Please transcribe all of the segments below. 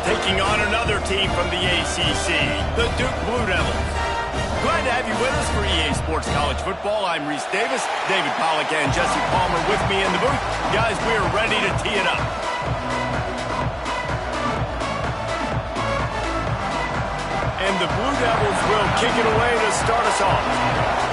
taking on another team from the ACC, the Duke Blue Devils. Glad to have you with us for EA Sports College Football. I'm Reese Davis, David Pollack, and Jesse Palmer with me in the booth. Guys, we are ready to tee it up. And the Blue Devils will kick it away to start us off.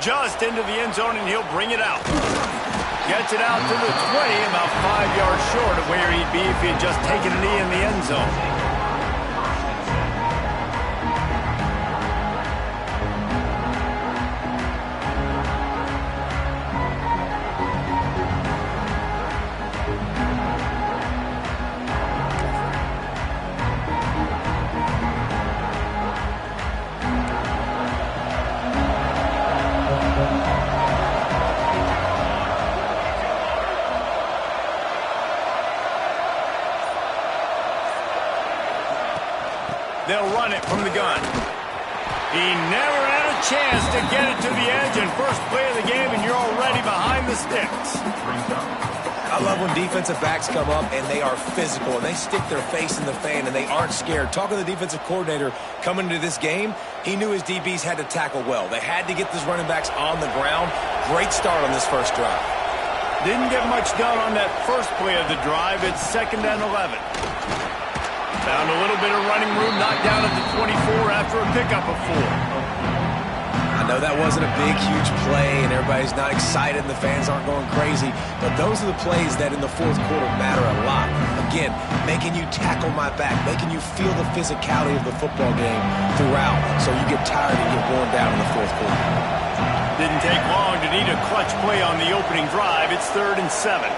Just into the end zone, and he'll bring it out. Gets it out to the 20, about 5 yards short of where he'd be if he had just taken a knee in the end zone. They'll run it from the gun. He never had a chance to get it to the edge, and first play of the game, and you're already behind the sticks. I love when defensive backs come up and they are physical and they stick their face in the fan and they aren't scared. Talking to the defensive coordinator coming into this game, he knew his DBs had to tackle well. They had to get these running backs on the ground. Great start on this first drive. Didn't get much done on that first play of the drive. It's 2nd and 11. Found a little bit of running room, knocked down at the 24 after a pickup of 4. I know that wasn't a big, huge play, and everybody's not excited, and the fans aren't going crazy, but those are the plays that in the fourth quarter matter a lot. Again, making you tackle my back, making you feel the physicality of the football game throughout, so you get tired and get worn down in the fourth quarter. Didn't take long to need a clutch play on the opening drive. It's 3rd and 7.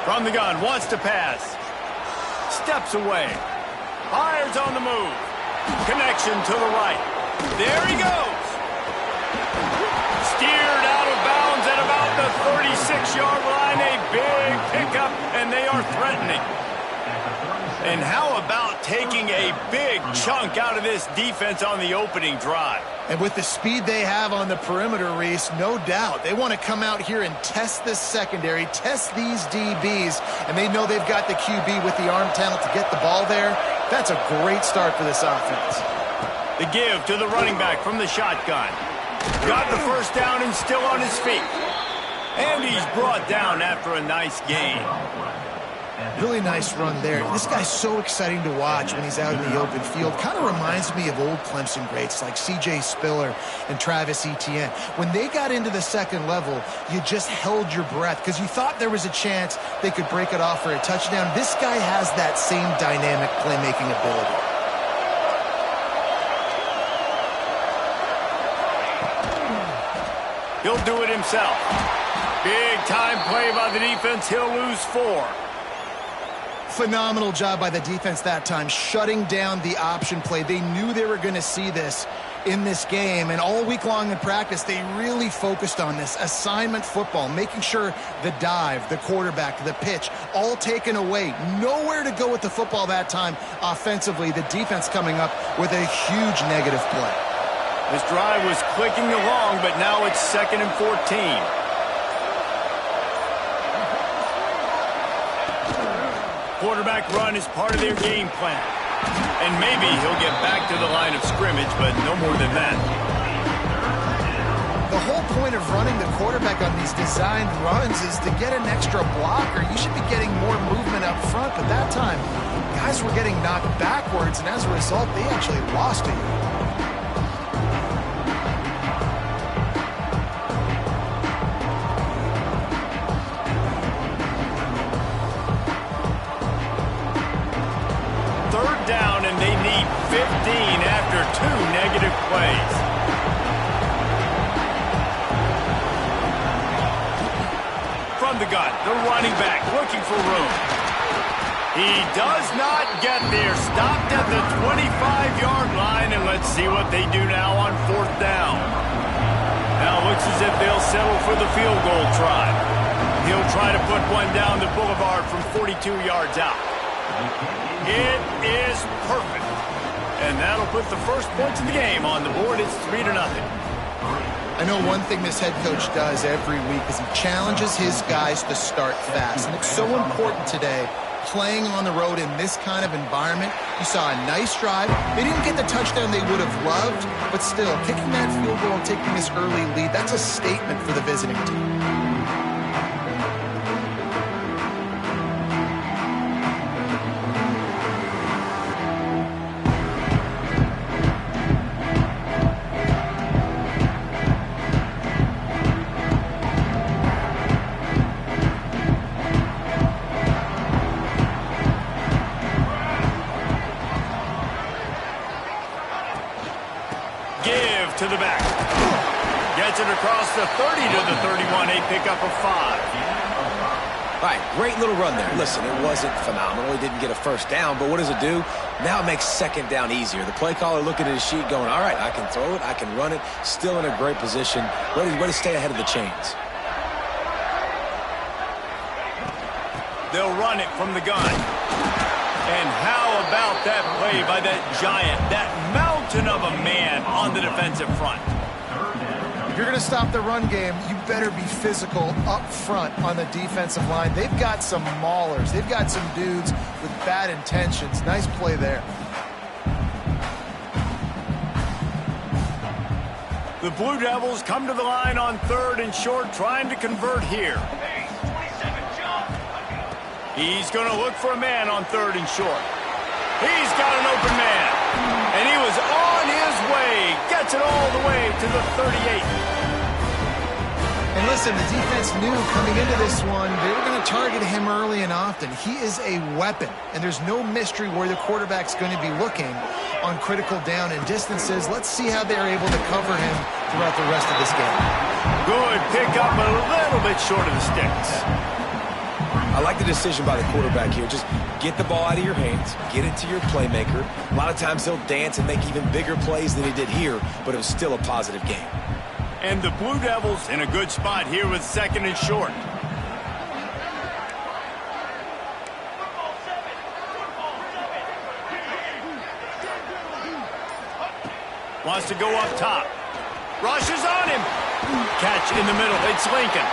From the gun, wants to pass. Steps away. Fires on the move. Connection to the right. There he goes. Steered out of bounds at about the 36-yard line. A big pickup, and they are threatening. And how about taking a big chunk out of this defense on the opening drive? And with the speed they have on the perimeter, Reese, no doubt, they want to come out here and test this secondary, test these DBs, and they know they've got the QB with the arm talent to get the ball there. That's a great start for this offense. The give to the running back from the shotgun. Got the first down and still on his feet. And he's brought down after a nice gain. Really nice run there. This guy's so exciting to watch when he's out in the open field. Kind of reminds me of old Clemson greats like C.J. Spiller and Travis Etienne. When they got into the second level, you just held your breath because you thought there was a chance they could break it off for a touchdown. This guy has that same dynamic playmaking ability. He'll do it himself. Big time play by the defense. He'll lose 4. Phenomenal job by the defense that time, shutting down the option play. They knew they were going to see this in this game, and all week long in practice, they really focused on this assignment football, making sure the dive, the quarterback, the pitch, all taken away. Nowhere to go with the football that time offensively. The defense coming up with a huge negative play. This drive was clicking along, but now it's 2nd and 14. Quarterback run is part of their game plan. And maybe he'll get back to the line of scrimmage, but no more than that. The whole point of running the quarterback on these designed runs is to get an extra blocker. You should be getting more movement up front, but that time, guys were getting knocked backwards, and as a result, they actually lost it. Down, and they need 15 after 2 negative plays. From the gun, the running back looking for room. He does not get there. Stopped at the 25-yard line, and let's see what they do now on 4th down. Now it looks as if they'll settle for the field goal try. He'll try to put one down the boulevard from 42 yards out. It is perfect. And that'll put the first points of the game on the board. It's 3-0. I know one thing this head coach does every week is he challenges his guys to start fast. And it's so important today, playing on the road in this kind of environment. You saw a nice drive. They didn't get the touchdown they would have loved, but still, kicking that field goal and taking this early lead, that's a statement for the visiting team. To the back. Gets it across the 30 to the 31. A pickup of 5. All right, great little run there. Listen, it wasn't phenomenal. He didn't get a first down, but what does it do? Now it makes second down easier. The play caller looking at his sheet going, all right, I can throw it, I can run it. Still in a great position. Ready to stay ahead of the chains. They'll run it from the gun. And how about that play by that giant, that mountain of a man on the defensive front? If you're going to stop the run game, you better be physical up front on the defensive line. They've got some maulers. They've got some dudes with bad intentions. Nice play there. The Blue Devils come to the line on 3rd and short, trying to convert here. He's going to look for a man on 3rd and short. He's got an open man. And he was on his way. Gets it all the way to the 38. And listen, the defense knew coming into this one, they were going to target him early and often. He is a weapon, and there's no mystery where the quarterback's going to be looking on critical down and distances. Let's see how they're able to cover him throughout the rest of this game. Good pickup, a little bit short of the sticks. I like the decision by the quarterback here. Just get the ball out of your hands, get it to your playmaker. A lot of times he'll dance and make even bigger plays than he did here, but it was still a positive game. And the Blue Devils in a good spot here with 2nd and short. Wants to go up top. Rushes on him. Catch in the middle. It's Lincoln.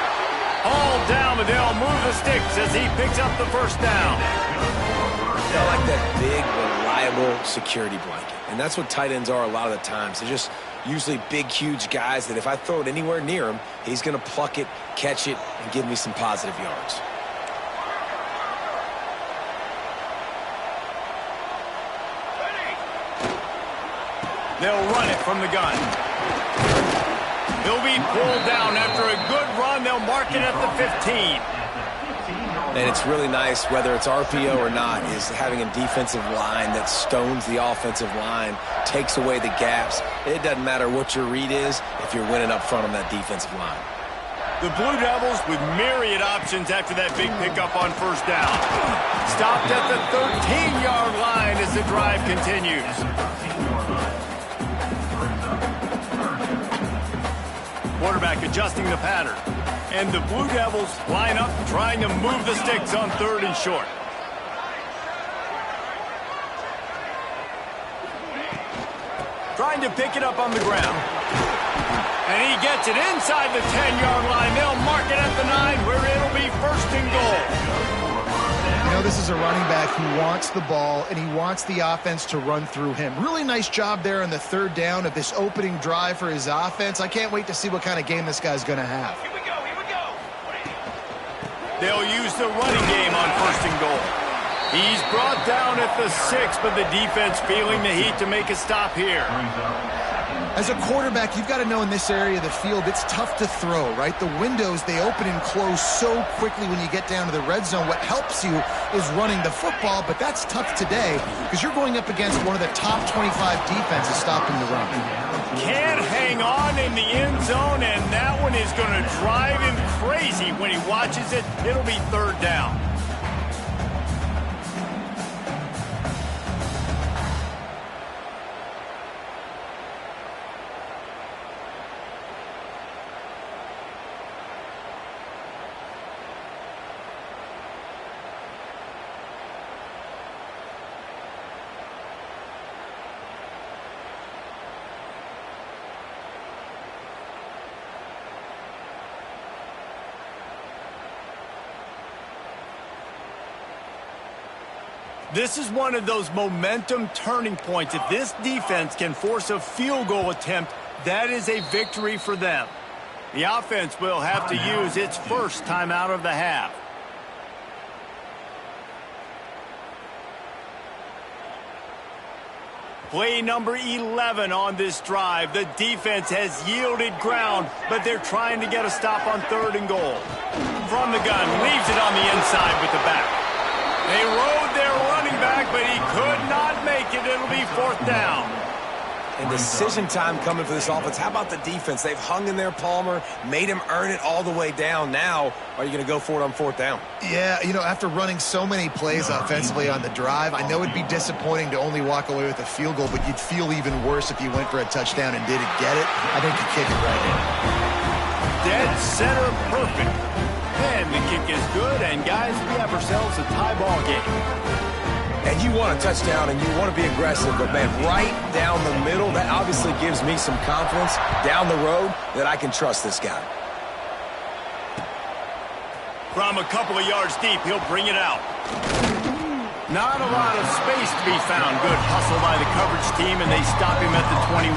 All down, but they'll move the sticks as he picks up the first down. I like that big, reliable security blanket. And that's what tight ends are a lot of the times. They're just usually big, huge guys that if I throw it anywhere near him, he's going to pluck it, catch it, and give me some positive yards. They'll run it from the gun. He'll be pulled down after a good run. They'll mark it at the 15. And it's really nice, whether it's RPO or not, is having a defensive line that stones the offensive line, takes away the gaps. It doesn't matter what your read is if you're winning up front on that defensive line. The Blue Devils with myriad options after that big pickup on first down. Stopped at the 13-yard line as the drive continues. Quarterback adjusting the pattern. And the Blue Devils line up trying to move the sticks on 3rd and short. Trying to pick it up on the ground. And he gets it inside the 10-yard line. They'll mark it at the 9 where it'll be 1st and goal. You know, this is a running back who wants the ball, and he wants the offense to run through him. Really nice job there on the 3rd down of this opening drive for his offense. I can't wait to see what kind of game this guy's going to have. Here we go. They'll use the running game on 1st and goal. He's brought down at the 6, but the defense feeling the heat to make a stop here. As a quarterback, you've got to know in this area of the field, it's tough to throw, right? The windows, they open and close so quickly when you get down to the red zone. What helps you is running the football, but that's tough today because you're going up against one of the top 25 defenses stopping the run. Can't hang on in the end zone, and that one is going to drive him crazy when he watches it. It'll be 3rd down. This is one of those momentum turning points. If this defense can force a field goal attempt, that is a victory for them. The offense will have to use its first timeout of the half. Play number 11 on this drive. The defense has yielded ground, but they're trying to get a stop on 3rd and goal. From the gun, leaves it on the inside with the back. They rode their running back, but he could not make it. It'll be 4th down. And decision time coming for this offense. How about the defense? They've hung in there, Palmer, made him earn it all the way down. Now, are you going to go for it on 4th down? Yeah, you know, after running so many plays offensively on the drive, I know it'd be disappointing to only walk away with a field goal, but you'd feel even worse if you went for a touchdown and didn't get it. I think you kick it right in. Dead center perfect. And the kick is good, and guys, we have ourselves a tie ball game. And you want a touchdown, and you want to be aggressive, but, man, right down the middle, that obviously gives me some confidence down the road that I can trust this guy. From a couple of yards deep, he'll bring it out. Not a lot of space to be found. Good hustle by the coverage team, and they stop him at the 21.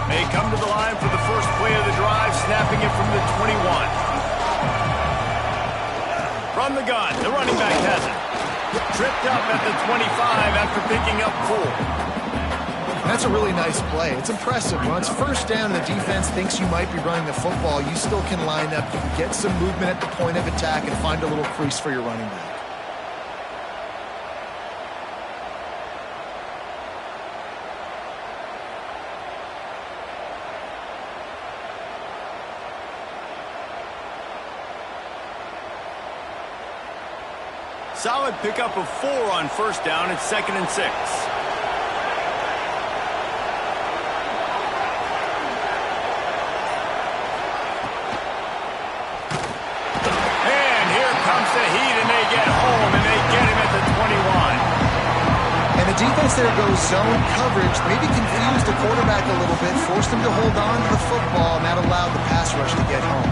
They come to the line for the first play of the drive, snapping it from the 21. From the gun, the running back has it. Tripped up at the 25 after picking up 4. That's a really nice play. It's impressive. When it's 1st down and the defense thinks you might be running the football, you still can line up. You can get some movement at the point of attack and find a little crease for your running back. Solid pickup of 4 on 1st down. It's 2nd and 6. And here comes the heat, and they get home, and they get him at the 21. And the defense there goes zone coverage, maybe confused the quarterback a little bit, forced him to hold on to the football, and that allowed the pass rush to get home.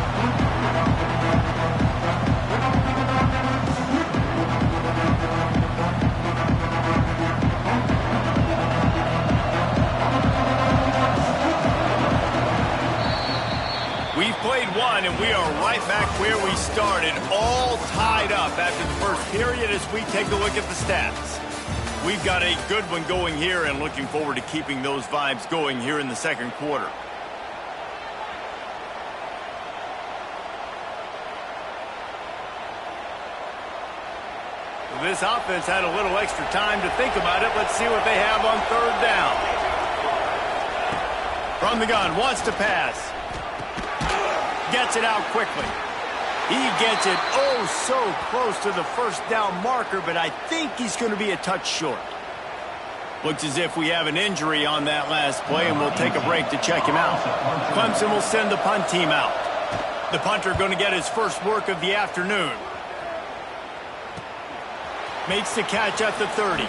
Played one, and we are right back where we started, all tied up after the first period as we take a look at the stats. We've got a good one going here and looking forward to keeping those vibes going here in the 2nd quarter. This offense had a little extra time to think about it. Let's see what they have on 3rd down. From the gun, wants to pass. Gets it out quickly. He gets it so close to the 1st down marker, but I think he's going to be a touch short. Looks as if we have an injury on that last play, and we'll take a break to check him out. Clemson will send the punt team out. The punter going to get his first work of the afternoon. Makes the catch at the 30.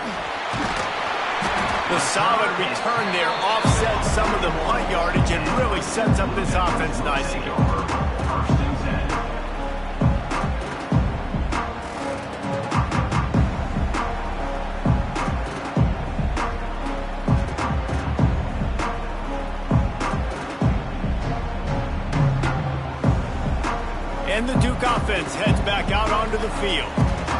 The solid return there offsets some of the punt yardage and really sets up this offense nicely. And the Duke offense heads back out onto the field.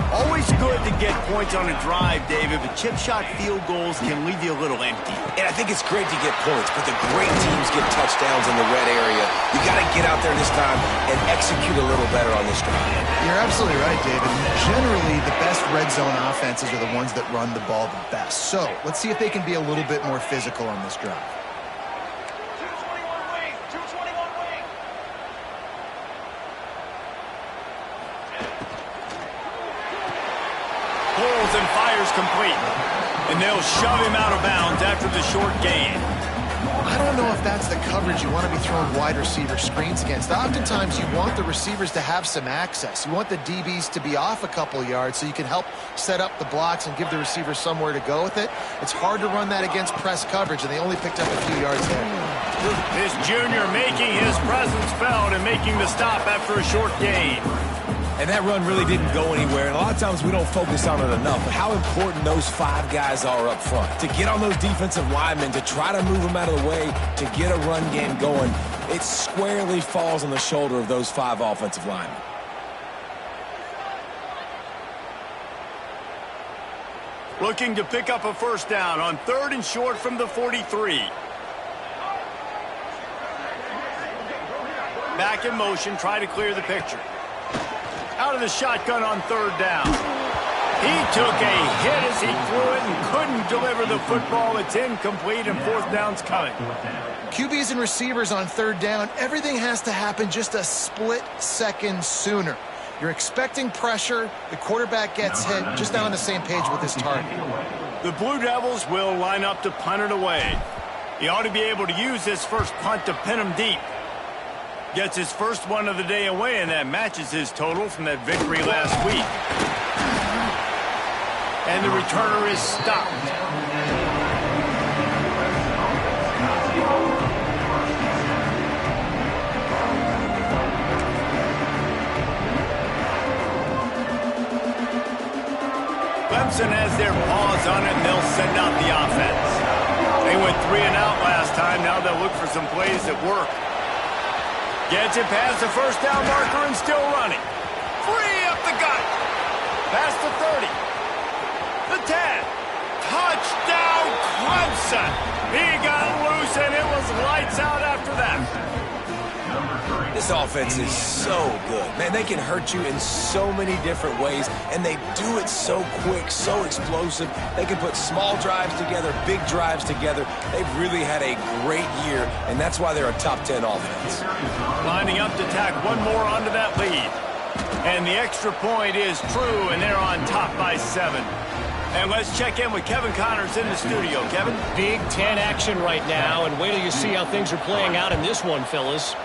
Always good to get points on a drive, David, but chip shot field goals can leave you a little empty. And I think it's great to get points, but the great teams get touchdowns in the red area. You got to get out there this time and execute a little better on this drive. You're absolutely right, David. Generally, the best red zone offenses are the ones that run the ball the best. So let's see if they can be a little bit more physical on this drive. And fires complete. And they'll shove him out of bounds after the short gain. I don't know if that's the coverage you want to be throwing wide receiver screens against. Oftentimes, you want the receivers to have some access. You want the DBs to be off a couple yards so you can help set up the blocks and give the receivers somewhere to go with it. It's hard to run that against press coverage, and they only picked up a few yards there. This junior making his presence felt and making the stop after a short gain. And that run really didn't go anywhere. And a lot of times we don't focus on it enough. But how important those 5 guys are up front. To get on those defensive linemen, to try to move them out of the way, to get a run game going, it squarely falls on the shoulder of those 5 offensive linemen. Looking to pick up a first down on 3rd and short from the 43. Back in motion, try to clear the picture. Out of the shotgun on 3rd down. He took a hit as he threw it and couldn't deliver the football. It's incomplete and 4th down's coming. QBs and receivers on 3rd down, everything has to happen just a split second sooner. You're expecting pressure. The quarterback gets hit. Just not on the same page with his target. The Blue Devils will line up to punt it away. He ought to be able to use this first punt to pin him deep. Gets his first one of the day away, and that matches his total from that victory last week. And the returner is stopped. Clemson has their paws on it, and they'll send out the offense. They went 3 and out last time. Now they'll look for some plays that work. Gets it past the first down marker and still running. Free up the gut. Past the 30. The 10. Touchdown, Clemson. He got loose, and it was lights out after that. This offense is so good. Man, they can hurt you in so many different ways, and they do it so quick, so explosive. They can put small drives together, big drives together. They've really had a great year, and that's why they're a top 10 offense. Lining up to tack one more onto that lead. And the extra point is true, and they're on top by 7. And let's check in with Kevin Connors in the studio. Kevin? Big Ten action right now, and wait till you see how things are playing out in this one, fellas.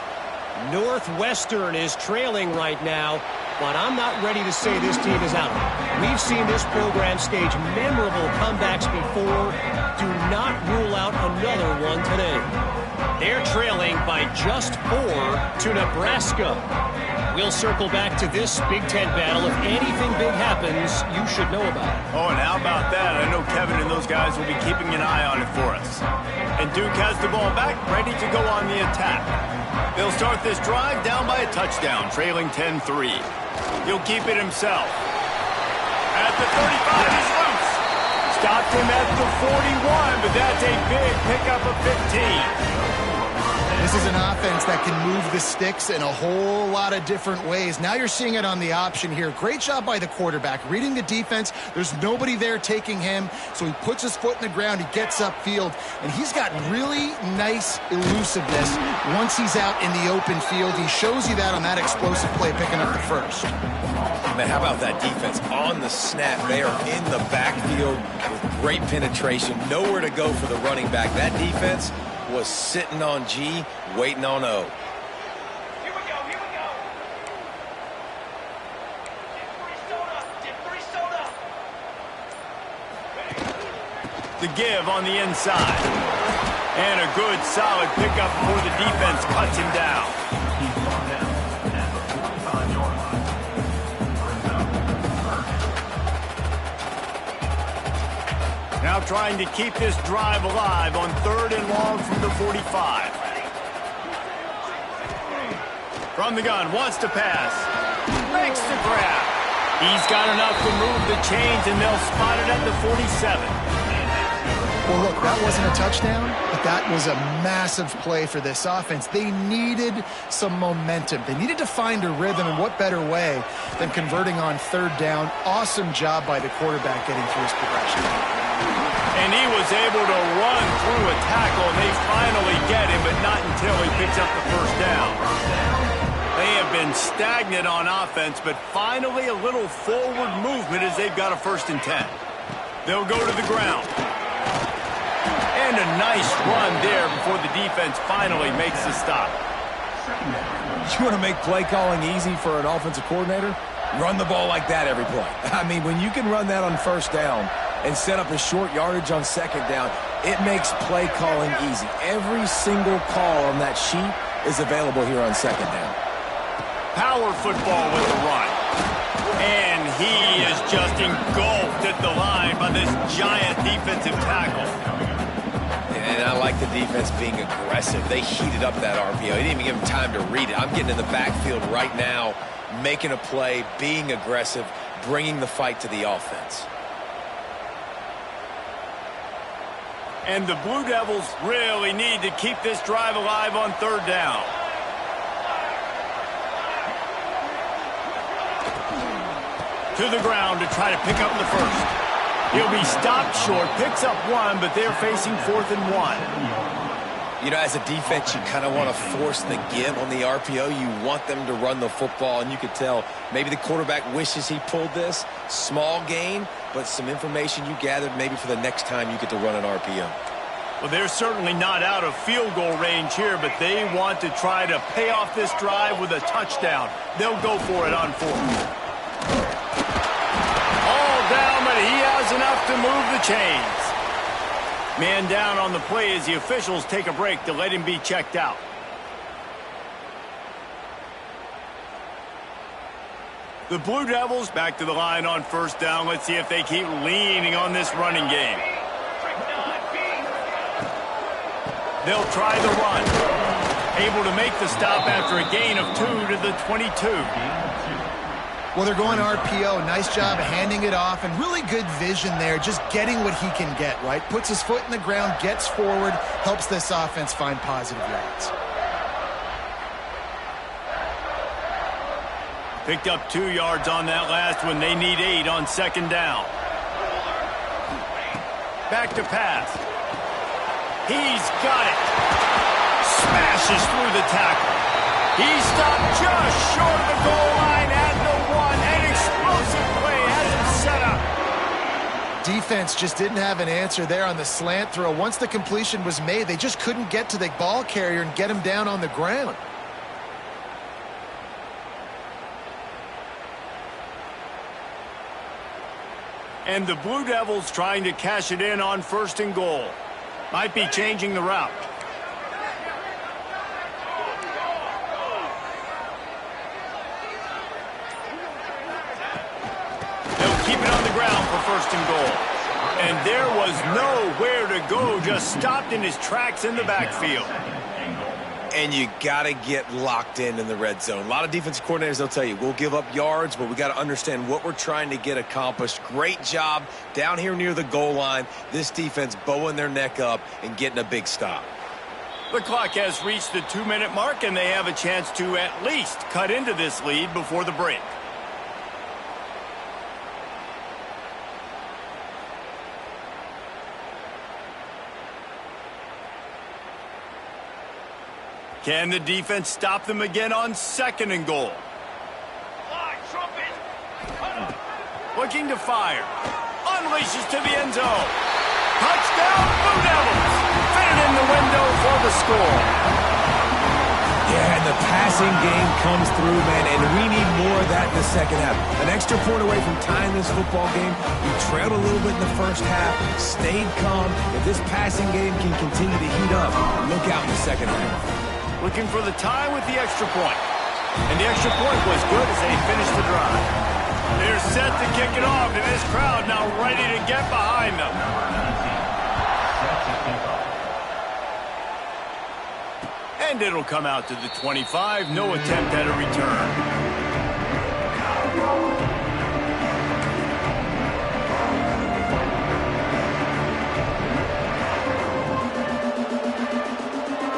Northwestern is trailing right now, but I'm not ready to say this team is out. We've seen this program stage memorable comebacks before. Do not rule out another one today. They're trailing by just 4 to Nebraska. We'll circle back to this Big Ten battle. If anything big happens, you should know about it. Oh, and how about that? I know Kevin and those guys will be keeping an eye on it for us. And Duke has the ball back, ready to go on the attack. They'll start this drive down by a touchdown, trailing 10-3. He'll keep it himself. At the 35, he's loose. Stopped him at the 41, but that's a big pickup of 15. This is an offense that can move the sticks in a whole lot of different ways. Now you're seeing it on the option here. Great job by the quarterback. Reading the defense, there's nobody there taking him, so he puts his foot in the ground, he gets upfield, and he's got really nice elusiveness once he's out in the open field. He shows you that on that explosive play, picking up the first. Man, how about that defense on the snap? They are in the backfield with great penetration. Nowhere to go for the running back. That defense was sitting on G, waiting on O. Here we go, here we go. Dip 3 soda. The give on the inside. And a good, solid pickup before the defense cuts him down. Now trying to keep this drive alive on 3rd and long from the 45. From the gun, wants to pass. Makes the grab. He's got enough to move the chains, and they'll spot it at the 47. Well, look, that wasn't a touchdown, but that was a massive play for this offense. They needed some momentum. They needed to find a rhythm, and what better way than converting on 3rd down. Awesome job by the quarterback getting through his progression. And he was able to run through a tackle, and they finally get him, but not until he picks up the first down. They have been stagnant on offense, but finally a little forward movement as they've got a 1st and 10. They'll go to the ground. And a nice run there before the defense finally makes the stop. You want to make play calling easy for an offensive coordinator? Run the ball like that every play. I mean, when you can run that on 1st down and set up a short yardage on 2nd down, It makes play calling easy. Every single call on that sheet is available here on second down. Power football with the run. And he is just engulfed at the line by this giant defensive tackle. And I like the defense being aggressive. They heated up that RPO. He didn't even give him time to read it. I'm getting in the backfield right now, making a play, being aggressive, bringing the fight to the offense. And the Blue Devils really need to keep this drive alive on third down. To the ground to try to pick up the first. He'll be stopped short, picks up one, but they're facing 4th and 1. You know, as a defense, you kind of want to force the give on the RPO. You want them to run the football, and you could tell maybe the quarterback wishes he pulled this. Small gain, but some information you gathered maybe for the next time you get to run an RPO. Well, they're certainly not out of field goal range here, but they want to try to pay off this drive with a touchdown. They'll go for it on 4th. All down, but he has enough to move the chains. Man down on the play as the officials take a break to let him be checked out. The Blue Devils back to the line on first down. Let's see if they keep leaning on this running game. They'll try the run. Able to make the stop after a gain of 2 to the 22. Well, they're going RPO. Nice job handing it off, and really good vision there, just getting what he can get, right? Puts his foot in the ground, gets forward, helps this offense find positive yards. Picked up 2 yards on that last one. They need 8 on second down. Back to pass. He's got it. Smashes through the tackle. He's stopped just short of the goal line at the 1. An explosive play has him set up. Defense just didn't have an answer there on the slant throw. Once the completion was made, they just couldn't get to the ball carrier and get him down on the ground. And the Blue Devils trying to cash it in on 1st and goal. Might be changing the route. They'll keep it on the ground for 1st and goal. And there was nowhere to go, just stopped in his tracks in the backfield. And you got to get locked in the red zone. A lot of defensive coordinators, they'll tell you, we'll give up yards, but we got to understand what we're trying to get accomplished. Great job down here near the goal line. This defense bowing their neck up and getting a big stop. The clock has reached the 2-minute mark, and they have a chance to at least cut into this lead before the break. Can the defense stop them again on 2nd and goal? Looking to fire. Unleashes to the end zone. Touchdown, Blue Devils. Fitted in the window for the score. Yeah, and the passing game comes through, man, and we need more of that in the second half. An extra point away from tying this football game. We trailed a little bit in the first half, stayed calm. If this passing game can continue to heat up, look out in the second half. Looking for the tie with the extra point. And the extra point was good as they finished the drive. They're set to kick it off, and this crowd now ready to get behind them. And it'll come out to the 25. No attempt at a return.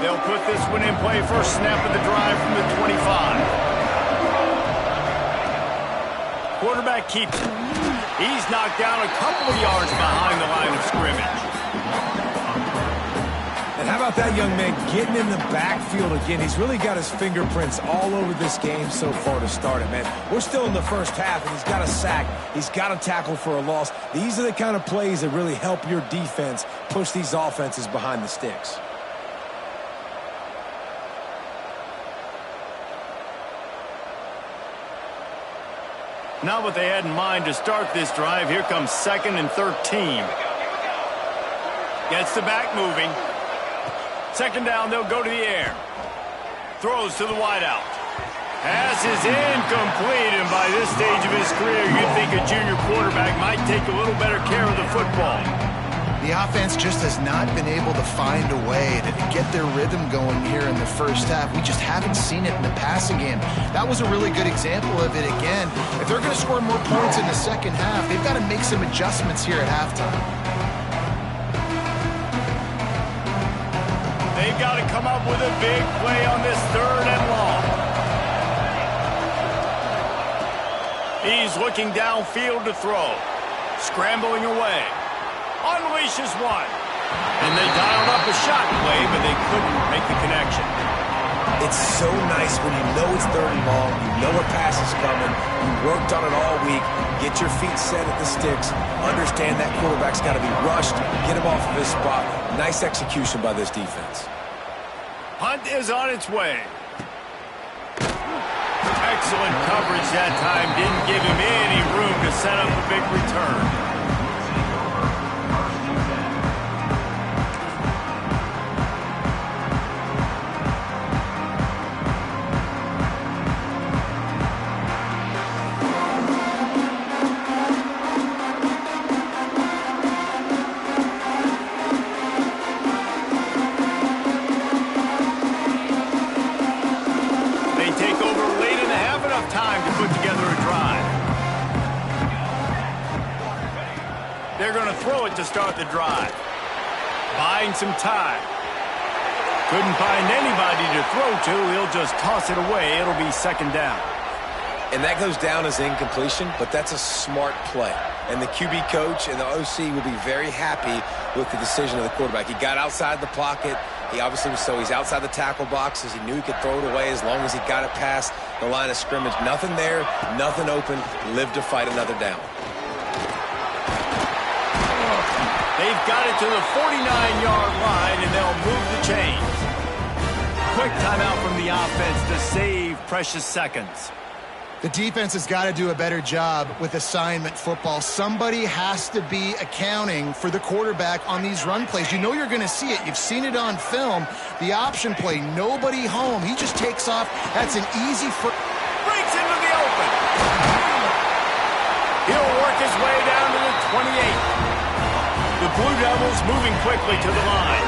They'll put this one in play. First snap of the drive from the 25. Quarterback keeps it. He's knocked down a couple of yards behind the line of scrimmage. And how about that young man getting in the backfield again? He's really got his fingerprints all over this game so far to start it, man. We're still in the first half, and he's got a sack. He's got a tackle for a loss. These are the kind of plays that really help your defense push these offenses behind the sticks. Not what they had in mind to start this drive. Here comes 2nd and 13. Gets the back moving. Second down, they'll go to the air. Throws to the wideout. Pass is incomplete, and by this stage of his career, you'd think a junior quarterback might take a little better care of the football. The offense just has not been able to find a way to get their rhythm going here in the first half. We just haven't seen it in the passing game. That was a really good example of it again. If they're going to score more points in the second half, they've got to make some adjustments here at halftime. They've got to come up with a big play on this third and long. He's looking downfield to throw. Scrambling away. Unleashes one. And they dialed up a shot play, but they couldn't make the connection. It's so nice when you know it's third and long, you know a pass is coming, you worked on it all week, get your feet set at the sticks, understand that quarterback's got to be rushed, get him off of his spot. Nice execution by this defense. Hunt is on its way. Excellent coverage that time. Didn't give him any room to set up a big return. They're going to throw it to start the drive. Buying some time. Couldn't find anybody to throw to. He'll just toss it away. It'll be second down. And that goes down as incompletion, but that's a smart play. And the QB coach and the OC will be very happy with the decision of the quarterback. He got outside the pocket. He obviously was he's outside the tackle boxes. He knew he could throw it away as long as he got it past the line of scrimmage. Nothing there, nothing open. Live to fight another down. They've got it to the 49-yard line, and they'll move the chains. Quick timeout from the offense to save precious seconds. The defense has got to do a better job with assignment football. Somebody has to be accounting for the quarterback on these run plays. You know you're going to see it. You've seen it on film. The option play, nobody home. He just takes off. That's an easy breaks into the open. He'll work his way down to the 28. The Blue Devils moving quickly to the line.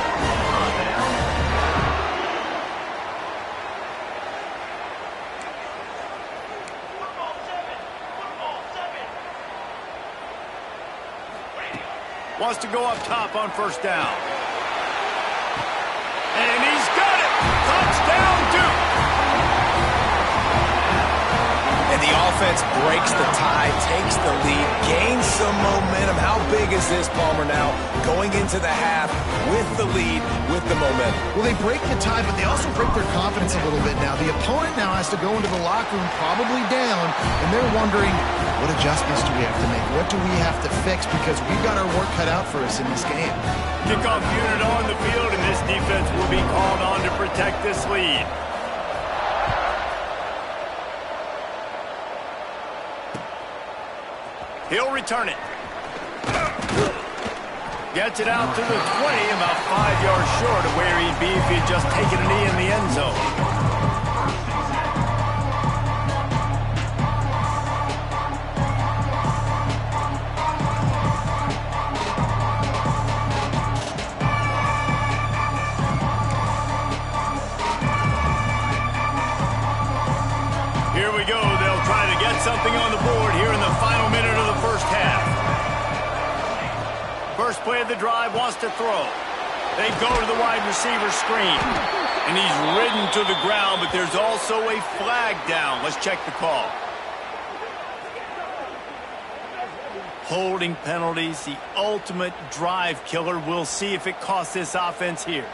Wants to go up top on first down. And he's got it! Touchdown, Duke! And the offense breaks the tie, takes the lead, gains some momentum. How big is this, Palmer, now? Going into the half with the lead, with the momentum. Well, they break the tie, but they also break their confidence a little bit now. The opponent now has to go into the locker room probably down, and they're wondering, what adjustments do we have to make? What do we have to fix? Because we've got our work cut out for us in this game. Kickoff unit on the field, and this defense will be called on to protect this lead. He'll return it. Gets it out to the 20, about 5 yards short of where he'd be if he'd just taken a knee in the end zone. Here we go. They'll try to get something on the board here in the final minute of the first half. First play of the drive, wants to throw. They go to the wide receiver screen. And he's ridden to the ground, but there's also a flag down. Let's check the call. Holding penalties, the ultimate drive killer. We'll see if it costs this offense here.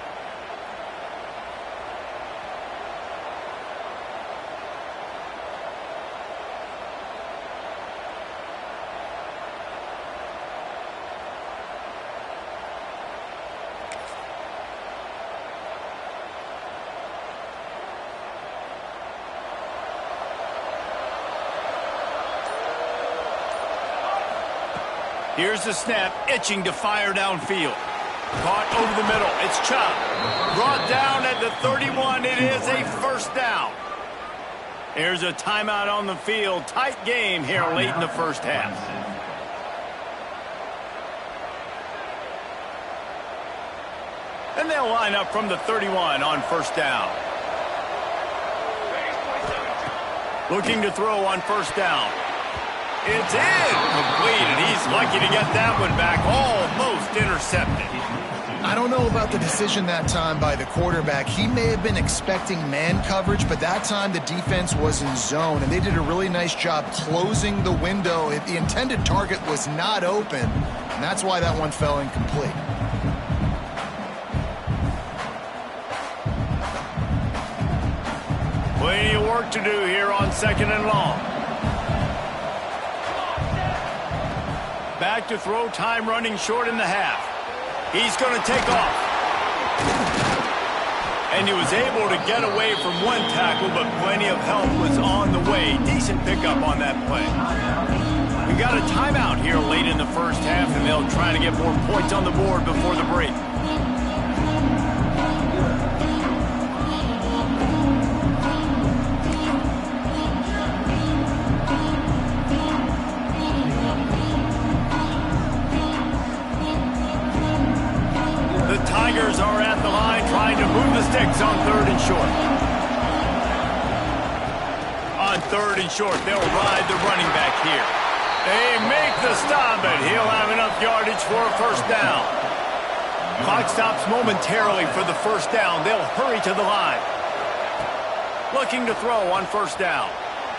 Here's the snap, itching to fire downfield. Caught over the middle. It's Chubb. Brought down at the 31. It is a first down. Here's a timeout on the field. Tight game here late in the first half. And they'll line up from the 31 on first down. Looking to throw on first down. It's in. Complete, and he's lucky to get that one back. Almost intercepted. I don't know about the decision that time by the quarterback. He may have been expecting man coverage, but that time the defense was in zone, and they did a really nice job closing the window. The intended target was not open, and that's why that one fell incomplete. Plenty of work to do here on second and long. Back to throw, time running short in the half. He's going to take off. And he was able to get away from one tackle, but plenty of help was on the way. Decent pickup on that play. We got a timeout here late in the first half, and they'll try to get more points on the board before the break. Tigers are at the line trying to move the sticks on third and short. On third and short, they'll ride the running back here. They make the stop, but he'll have enough yardage for a first down. Clock stops momentarily for the first down. They'll hurry to the line. Looking to throw on first down.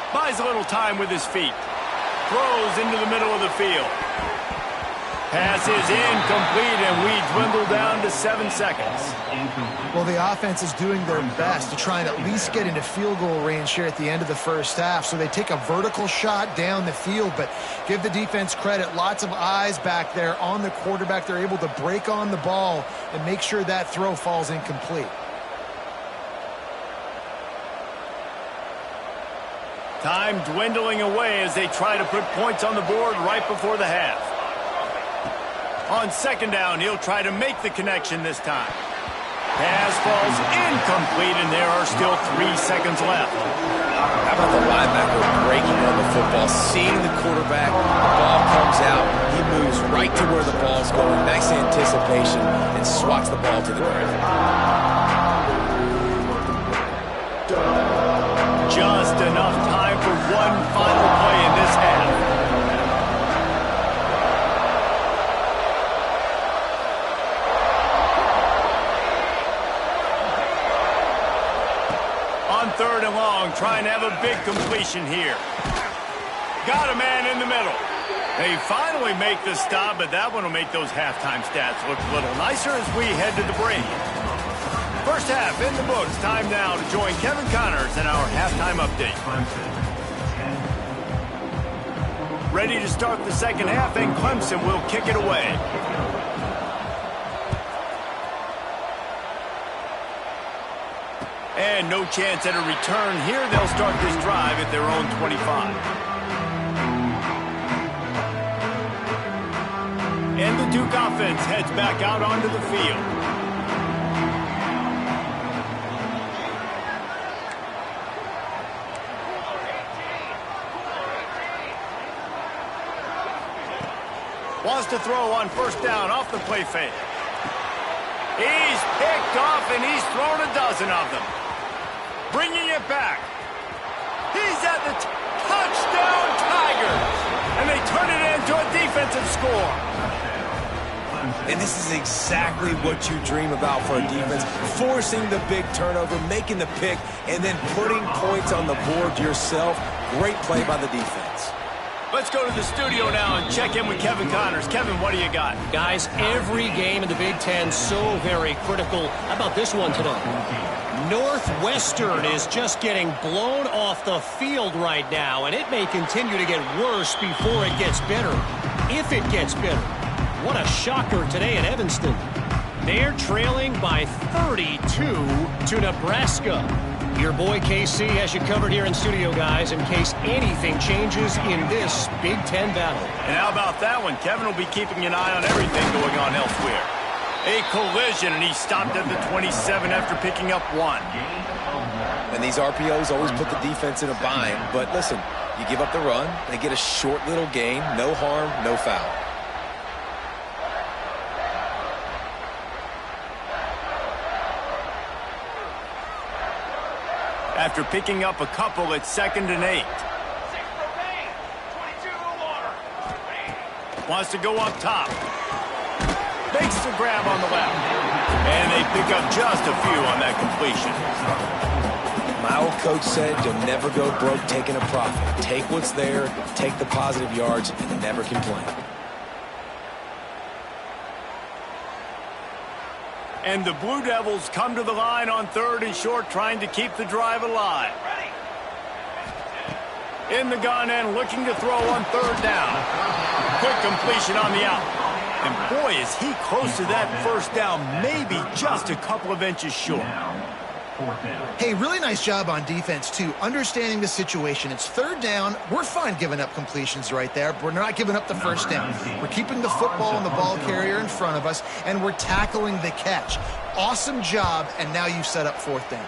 Buys a little time with his feet. Throws into the middle of the field. Pass is incomplete, and we dwindle down to 7 seconds. Well, the offense is doing their best to try and at least get into field goal range here at the end of the first half. So they take a vertical shot down the field, but give the defense credit. Lots of eyes back there on the quarterback. They're able to break on the ball and make sure that throw falls incomplete. Time dwindling away as they try to put points on the board right before the half. On second down, he'll try to make the connection this time. Pass falls incomplete, and there are still 3 seconds left. How about the linebacker breaking on the football, seeing the quarterback, the ball comes out, he moves right to where the ball's going, nice anticipation, and swats the ball to the ground. Just enough time for one final play in this half. Third and long, trying to have a big completion here. Got a man in the middle. They finally make the stop, but that one will make those halftime stats look a little nicer as we head to the break. First half in the books. Time now to join Kevin Connors in our halftime update. Ready to start the second half, and Clemson will kick it away. And no chance at a return here. They'll start this drive at their own 25. And the Duke offense heads back out onto the field. Wants to throw on first down off the play fake. He's picked off, and he's thrown a dozen of them. Bringing it back. He's at the touchdown Tigers. And they turn it into a defensive score. And this is exactly what you dream about for a defense. Forcing the big turnover, making the pick, and then putting points on the board yourself. Great play by the defense. Let's go to the studio now and check in with Kevin Connors. Kevin, what do you got? Guys, every game in the Big Ten so very critical. How about this one today? Northwestern is just getting blown off the field right now, and it may continue to get worse before it gets better. If it gets better. What a shocker today in Evanston. They're trailing by 32 to Nebraska. Your boy KC has you covered here in studio, guys, in case anything changes in this Big Ten battle. And how about that one? Kevin will be keeping an eye on everything going on elsewhere. A collision, and he stopped at the 27 after picking up 1. And these RPOs always put the defense in a bind. But listen, you give up the run, they get a short little gain, no harm, no foul. After picking up a couple, it's 2nd and 8. 6 propane. 22 water. Wants to go up top. Makes the grab on the left. And they pick up just a few on that completion. My old coach said you'll never go broke taking a profit. Take what's there, take the positive yards, and never complain. And the Blue Devils come to the line on 3rd and short, trying to keep the drive alive. In the gun and looking to throw on 3rd down. Quick completion on the out. And boy, is he close to that 1st down, maybe just a couple of inches short. Hey, really nice job on defense, too, understanding the situation. It's 3rd down. We're fine giving up completions right there. We're not giving up the 1st down. We're keeping the football and the ball carrier in front of us, and we're tackling the catch. Awesome job, and now you've set up 4th down.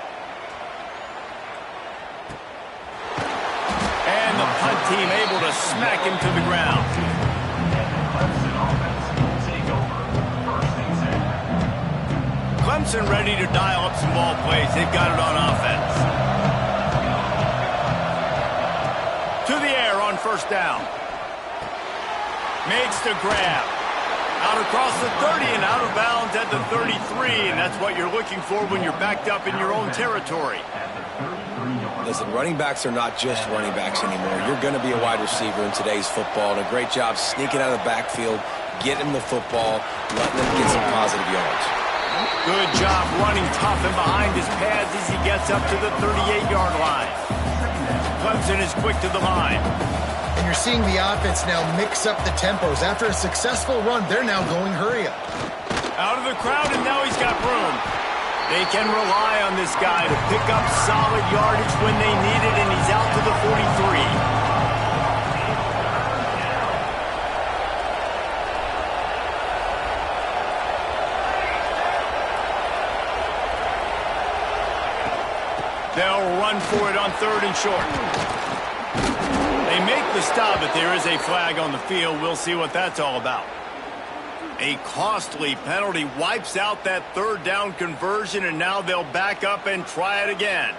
And the punt team able to smack him to the ground. Clemson ready to dial up some ball plays. They've got it on offense. To the air on 1st down. Makes the grab. Out across the 30 and out of bounds at the 33. And that's what you're looking for when you're backed up in your own territory. Listen, running backs are not just running backs anymore. You're going to be a wide receiver in today's football. And a great job sneaking out of the backfield, getting the football, letting them get some positive yards. Good job running tough and behind his pads as he gets up to the 38-yard line. Clemson is quick to the line. And you're seeing the offense now mix up the tempos. After a successful run, they're now going hurry up. Out of the crowd, and now he's got room. They can rely on this guy to pick up solid yardage when they need it, and he's out to the 43. They'll run for it on 3rd and short. They make the stop, but there is a flag on the field. We'll see what that's all about. A costly penalty wipes out that 3rd down conversion, and now they'll back up and try it again.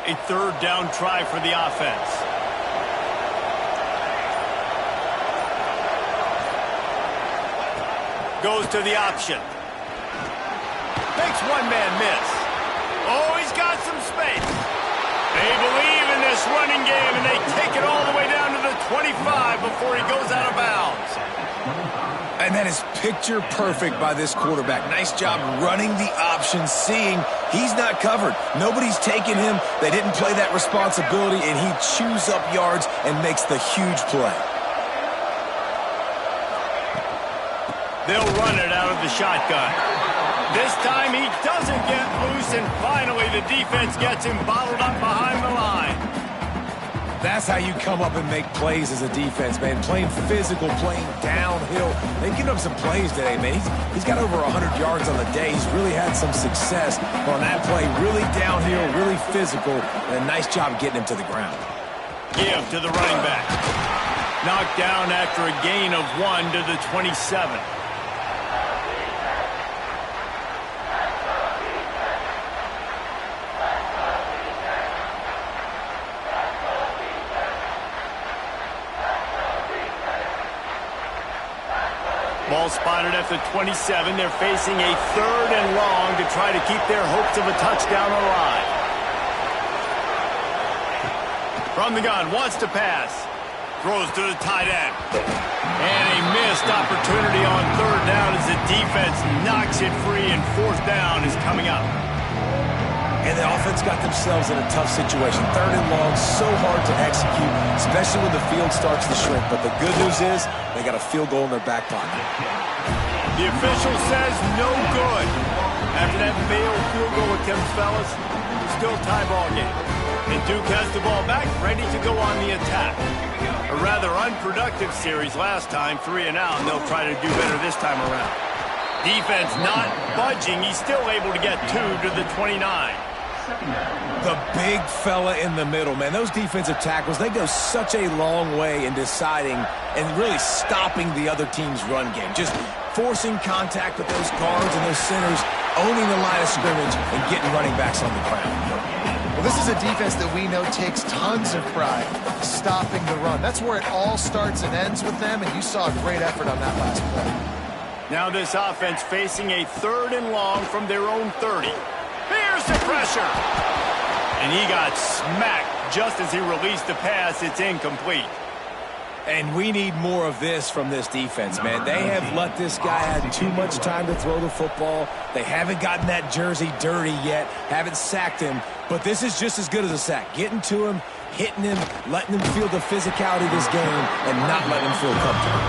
A 3rd down try for the offense. Goes to the option. Makes one man miss. Oh, he's got some space. They believe in this running game, and they take it all the way down to the 25 before he goes out of bounds. And that is picture perfect by this quarterback. Nice job running the option, seeing he's not covered. Nobody's taking him. They didn't play that responsibility, and he chews up yards and makes the huge play. They'll run it out of the shotgun. This time he doesn't get loose, and finally the defense gets him bottled up behind the line. That's how you come up and make plays as a defense, man. Playing physical, playing downhill. They've given up some plays today, man. He's got over 100 yards on the day. He's really had some success on that play. Really downhill, really physical, and a nice job getting him to the ground. Give to the running back. Knocked down after a gain of 1 to the 27. Ball spotted at the 27. They're facing a 3rd and long to try to keep their hopes of a touchdown alive. From the gun, wants to pass. Throws to the tight end. And a missed opportunity on 3rd down as the defense knocks it free, and 4th down is coming up. and the offense got themselves in a tough situation. 3rd and long, so hard to execute, especially when the field starts to shrink. But the good news is they got a field goal in their back pocket. The official says no good. After that failed field goal attempt, fellas, still tie ball game. And Duke has the ball back, ready to go on the attack. A rather unproductive series last time, 3 and out, and they'll try to do better this time around. Defense not budging. He's still able to get 2 to the 29. The big fella in the middle, man. Those defensive tackles, they go such a long way in deciding and really stopping the other team's run game. Just forcing contact with those guards and those centers, owning the line of scrimmage, and getting running backs on the ground. Well, this is a defense that we know takes tons of pride stopping the run. That's where it all starts and ends with them, and you saw a great effort on that last play. Now this offense facing a 3rd and long from their own 30. Here's the pressure. And he got smacked just as he released the pass. It's incomplete. And we need more of this from this defense, man. They have let this guy have too much time to throw the football. They haven't gotten that jersey dirty yet, haven't sacked him. But this is just as good as a sack. Getting to him, hitting him, letting him feel the physicality of this game, and not letting him feel comfortable.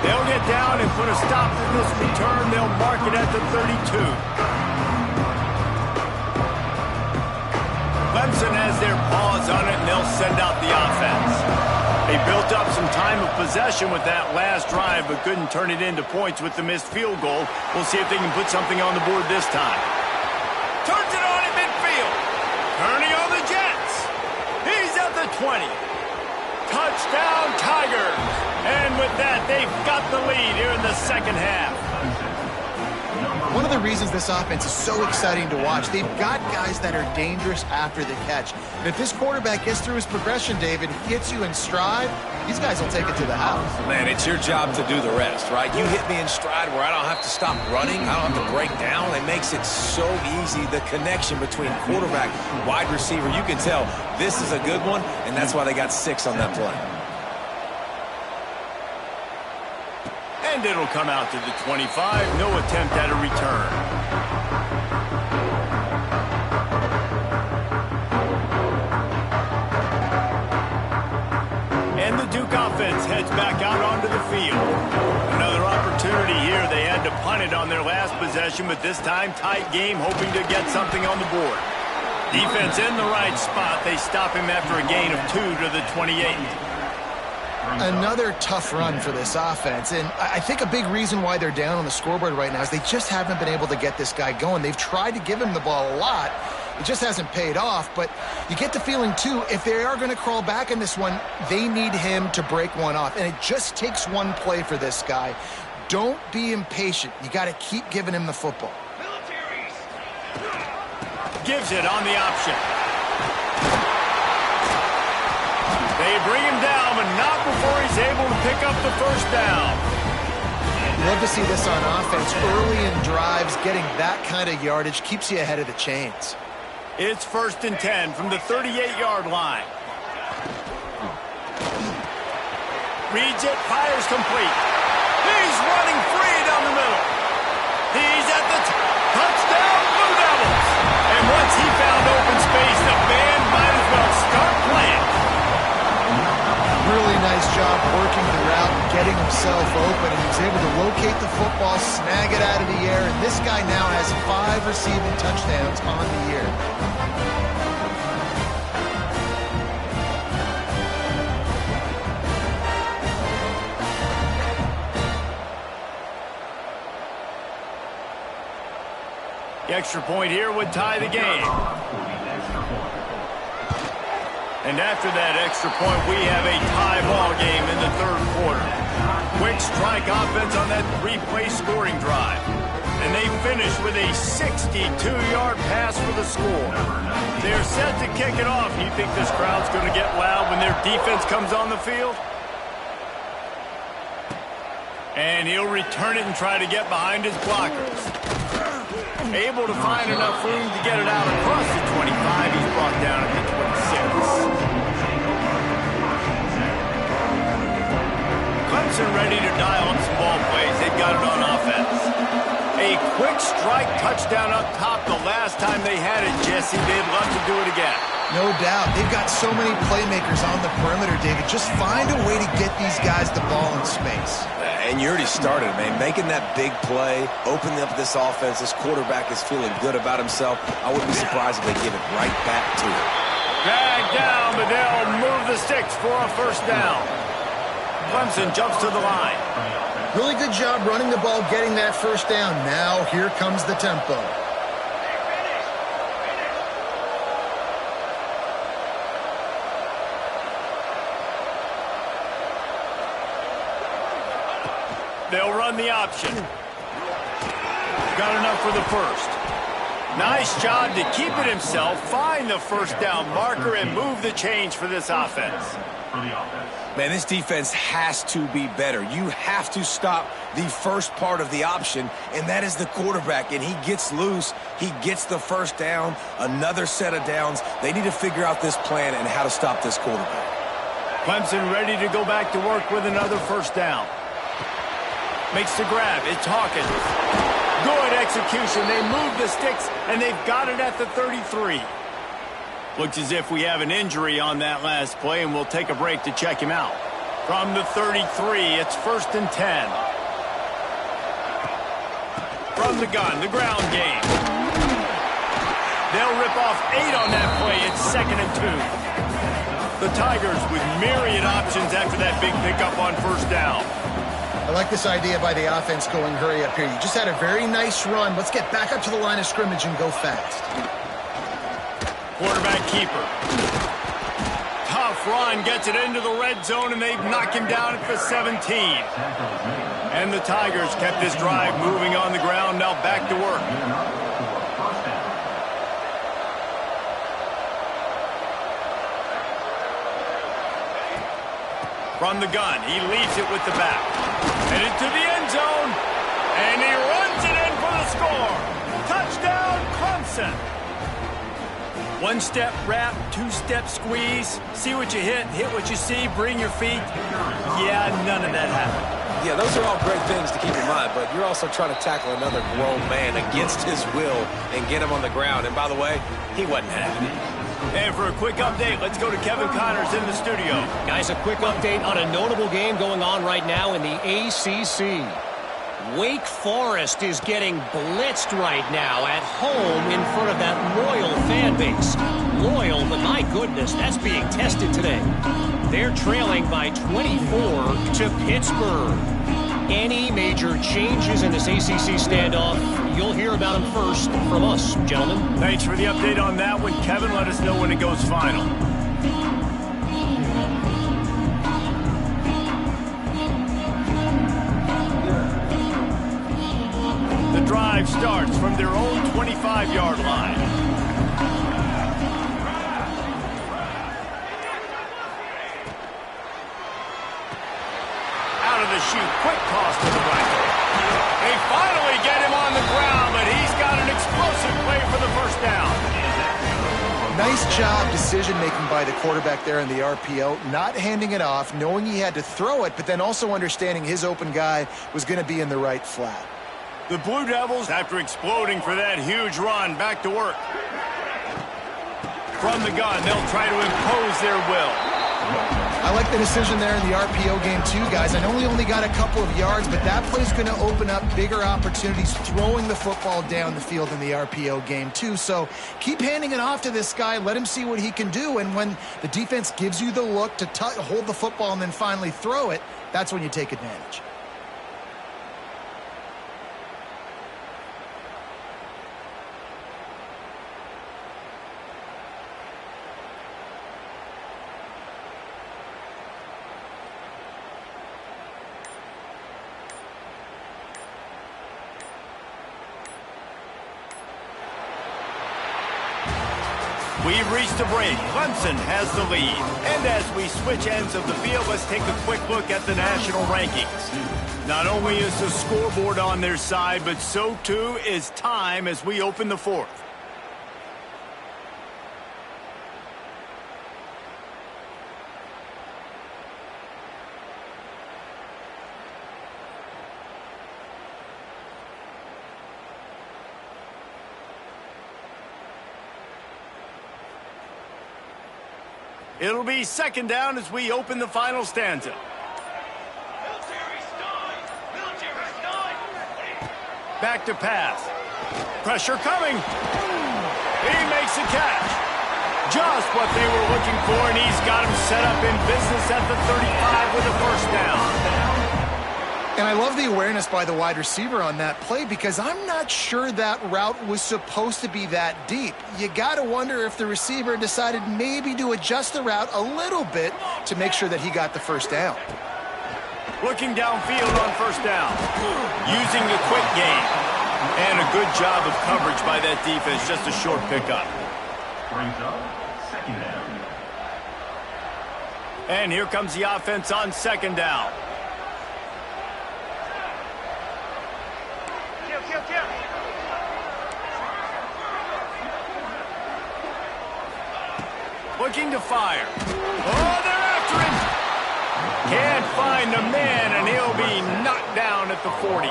They'll get down and put a stop to this return. They'll mark it at the 32. Clemson has their paws on it, and they'll send out the offense. They built up some time of possession with that last drive, but couldn't turn it into points with the missed field goal. We'll see if they can put something on the board this time. Turns it on at midfield. Turning on the Jets. He's at the 20. Touchdown, Tigers. And with that, they've got the lead here in the second half. One of the reasons this offense is so exciting to watch, they've got guys that are dangerous after the catch. And if this quarterback gets through his progression, David, hits you in stride, these guys will take it to the house. Man, it's your job to do the rest, right? You hit me in stride where I don't have to stop running, I don't have to break down. It makes it so easy, the connection between quarterback, wide receiver. You can tell this is a good one, and that's why they got 6 on that play. And it'll come out to the 25. No attempt at a return. And the Duke offense heads back out onto the field. Another opportunity here. They had to punt it on their last possession, but this time tight game, hoping to get something on the board. Defense in the right spot. They stop him after a gain of 2 to the 28. Another tough run for this offense, and I think a big reason why they're down on the scoreboard right now is they just haven't been able to get this guy going. They've tried to give him the ball a lot. It just hasn't paid off, but you get the feeling, too, if they are going to crawl back in this one, they need him to break one off, and it just takes one play for this guy. Don't be impatient. You got to keep giving him the football. Gives it on the option. They bring him down, but not before he's able to pick up the first down. Love to see this on offense. Early in drives, getting that kind of yardage keeps you ahead of the chains. It's 1st and 10 from the 38-yard line. Reads it, fires complete. He's running free down the middle. He's at the touchdown, Blue Devils. And once he found open space, the band might as well start playing. Really nice job working the route and getting himself open, and he was able to locate the football, snag it out of the air, and this guy now has 5 receiving touchdowns on the year. The extra point here would tie the game. And after that extra point, we have a tie ball game in the 3rd quarter. Quick strike offense on that 3-play scoring drive. And they finish with a 62-yard pass for the score. They're set to kick it off. You think this crowd's going to get loud when their defense comes on the field? And he'll return it and try to get behind his blockers. Able to find enough room to get it out across the 25. He's brought down at the 26. Clemson ready to dial up some ball plays. They've got it on offense. A quick strike touchdown up top the last time they had it, Jesse. They'd love to do it again. No doubt. They've got so many playmakers on the perimeter, David. Just find a way to get these guys the ball in space. And you already started, man. Making that big play, opening up this offense. This quarterback is feeling good about himself. I wouldn't be surprised if they give it right back to him. Dragged down, but they'll move the sticks for a first down. Clemson jumps to the line. Really good job running the ball, getting that first down. Now here comes the tempo. They'll run the option. Got enough for the first. Nice job to keep it himself, find the first down marker, and move the chains for this offense. Man, this defense has to be better. You have to stop the first part of the option, and that is the quarterback. And he gets loose. He gets the first down, another set of downs. They need to figure out this plan and how to stop this quarterback. Clemson ready to go back to work with another first down. Makes the grab. It's Hawkins. Good execution. They move the sticks, and they've got it at the 33. Looks as if we have an injury on that last play, and we'll take a break to check him out. From the 33, it's 1st and 10. From the gun, the ground game. They'll rip off 8 on that play. It's 2nd and 2. The Tigers with myriad options after that big pickup on first down. I like this idea by the offense going hurry up here. You just had a very nice run. Let's get back up to the line of scrimmage and go fast. Quarterback keeper. Tough run, gets it into the red zone, and they've knocked him down at the 17. And the Tigers kept this drive moving on the ground, now back to work. From the gun, he leaves it with the back. Headed to the end zone, and he runs it in for the score. Touchdown, Clemson. One-step wrap, two-step squeeze. See what you hit what you see, bring your feet. Yeah, none of that happened. Yeah, those are all great things to keep in mind, but you're also trying to tackle another grown man against his will and get him on the ground. And by the way, he wasn't having it. And for a quick update, let's go to Kevin Connors in the studio. Guys, a quick update on a notable game going on right now in the ACC. Wake Forest is getting blitzed right now at home in front of that loyal fan base. Loyal, but my goodness, that's being tested today. They're trailing by 24 to Pittsburgh. Any major changes in this ACC standoff, you'll hear about them first from us, gentlemen. Thanks for the update on that one, Kevin. Let us know when it goes final. The drive starts from their own 25-yard line. Out of the chute, quick toss to the right. They finally get him on the ground, but he's got an explosive play for the first down. Nice job decision-making by the quarterback there in the RPO, not handing it off, knowing he had to throw it, but then also understanding his open guy was going to be in the right flat. The Blue Devils, after exploding for that huge run, back to work. From the gun, they'll try to impose their will. I like the decision there in the RPO game too, guys. I know we only got a couple of yards, but that play's going to open up bigger opportunities throwing the football down the field in the RPO game too. So keep handing it off to this guy. Let him see what he can do. And when the defense gives you the look to hold the football and then finally throw it, that's when you take advantage. We've reached a break. Clemson has the lead. And as we switch ends of the field, let's take a quick look at the national rankings. Not only is the scoreboard on their side, but so too is time as we open the fourth. It'll be second down as we open the final stanza. Back to pass. Pressure coming. He makes a catch. Just what they were looking for, and he's got him set up in business at the 35 with a first down. And I love the awareness by the wide receiver on that play because I'm not sure that route was supposed to be that deep. You got to wonder if the receiver decided maybe to adjust the route a little bit to make sure that he got the first down. Looking downfield on first down. Using the quick game. And a good job of coverage by that defense. Just a short pickup. Brings up second down. And here comes the offense on second down. Looking to fire. Oh, they're after him. Can't find the man, and he'll be knocked down at the 40.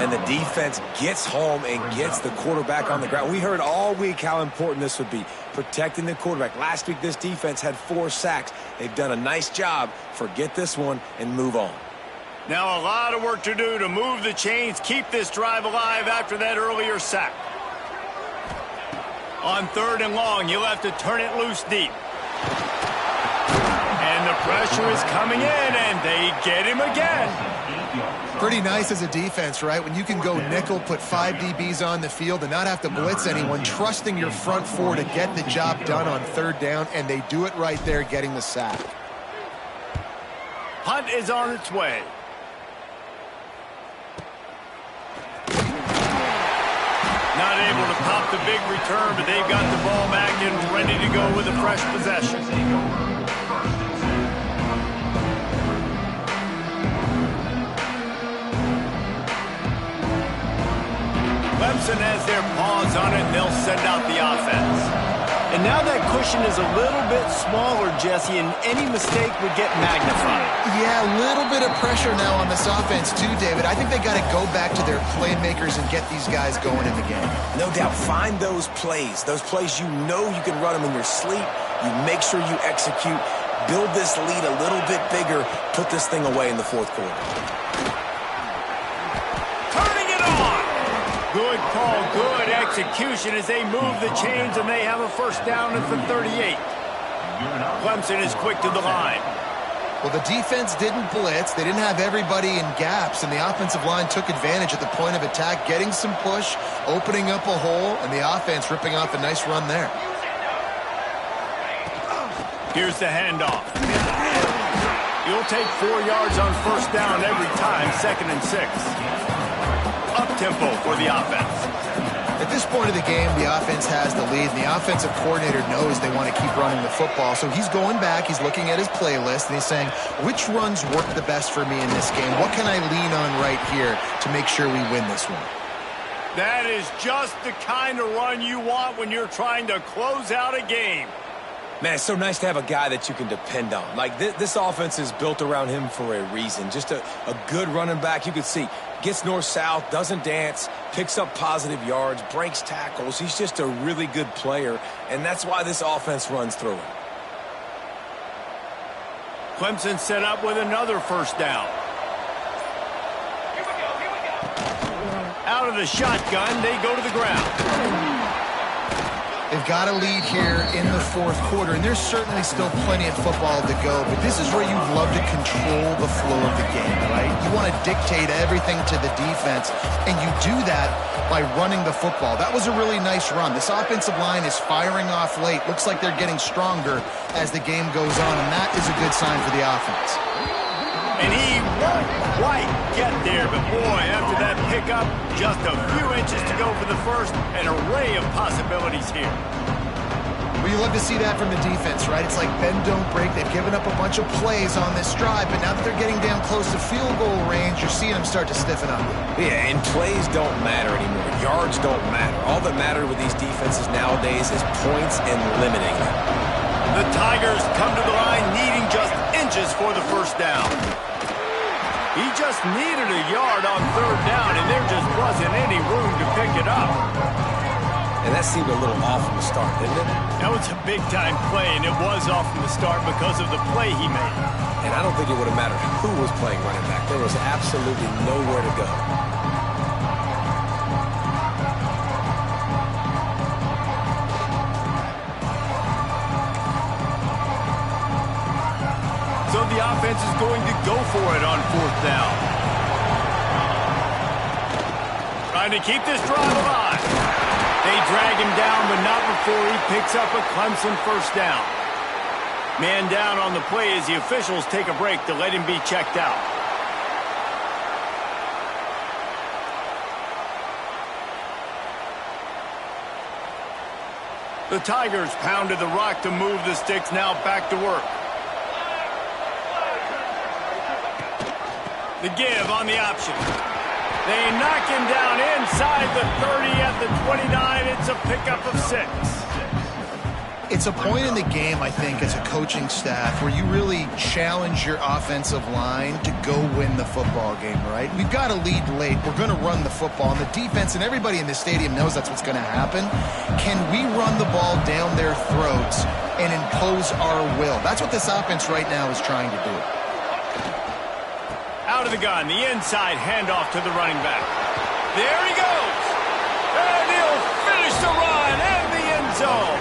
And the defense gets home and gets the quarterback on the ground. We heard all week how important this would be, protecting the quarterback. Last week, this defense had 4 sacks. They've done a nice job. Forget this one and move on. Now a lot of work to do to move the chains, keep this drive alive after that earlier sack. On third and long, you'll have to turn it loose deep. And the pressure is coming in, and they get him again. Pretty nice as a defense, right? When you can go nickel, put 5 DBs on the field and not have to blitz anyone, trusting your front 4 to get the job done on third down, and they do it right there, getting the sack. Punt is on its way. Not able to pop the big return, but they've got the ball back and ready to go with a fresh possession. Clemson has their paws on it, and they'll send out the offense. And now that cushion is a little bit smaller, Jesse, and any mistake would get magnified. Yeah, a little bit of pressure now on this offense too, David. I think they got to go back to their playmakers and get these guys going in the game. No doubt, find those plays you know you can run them in your sleep. You make sure you execute, build this lead a little bit bigger, put this thing away in the fourth quarter. Turning it on! Good call, good execution as they move the chains, and they have a first down at the 38. Clemson is quick to the line. Well, the defense didn't blitz. They didn't have everybody in gaps, and the offensive line took advantage at the point of attack, getting some push, opening up a hole, and the offense ripping off a nice run there. Here's the handoff. You'll take 4 yards on first down every time, 2nd and 6. Up-tempo for the offense. At this point of the game, the offense has the lead, and the offensive coordinator knows they want to keep running the football. So he's going back, he's looking at his playlist, and he's saying, which runs work the best for me in this game? What can I lean on right here to make sure we win this one? That is just the kind of run you want when you're trying to close out a game. Man, it's so nice to have a guy that you can depend on. Like, this offense is built around him for a reason. Just a good running back. You can see, gets north-south, doesn't dance, picks up positive yards, breaks tackles. He's just a really good player, and that's why this offense runs through him. Clemson set up with another first down. Here we go. Out of the shotgun, they go to the ground. They've got a lead here in the fourth quarter, and there's certainly still plenty of football to go, but this is where you'd love to control the flow of the game, right? You want to dictate everything to the defense, and you do that by running the football. That was a really nice run. This offensive line is firing off late. Looks like they're getting stronger as the game goes on, and that is a good sign for the offense. And he won't quite get there, but boy, after that pickup, just a few inches to go for the first, an array of possibilities here. Well, you love to see that from the defense, right? It's like bend, don't break. They've given up a bunch of plays on this drive, but now that they're getting down close to field goal range, you're seeing them start to stiffen up. Yeah, and plays don't matter anymore. Yards don't matter. All that matters with these defenses nowadays is points and limiting them. The Tigers come to the line needing just inches for the first down. He just needed a yard on third down, and there just wasn't any room to pick it up. And that seemed a little off from the start, didn't it? That was a big-time play, and it was off from the start because of the play he made. And I don't think it would have mattered who was playing running back. There was absolutely nowhere to go. So the offense is going to go for it on 4th down. Trying to keep this drive alive. They drag him down, but not before he picks up a Clemson 1st down. Man down on the play as the officials take a break to let him be checked out. The Tigers pounded the rock to move the sticks, now back to work. The give on the option. They knock him down inside the 30 at the 29. It's a pickup of 6. It's a point in the game, I think, as a coaching staff where you really challenge your offensive line to go win the football game, right? We've got to lead late. We're going to run the football. And the defense and everybody in the stadium knows that's what's going to happen. Can we run the ball down their throats and impose our will? That's what this offense right now is trying to do. Out of the gun, the inside handoff to the running back. There he goes. And he'll finish the run in the end zone.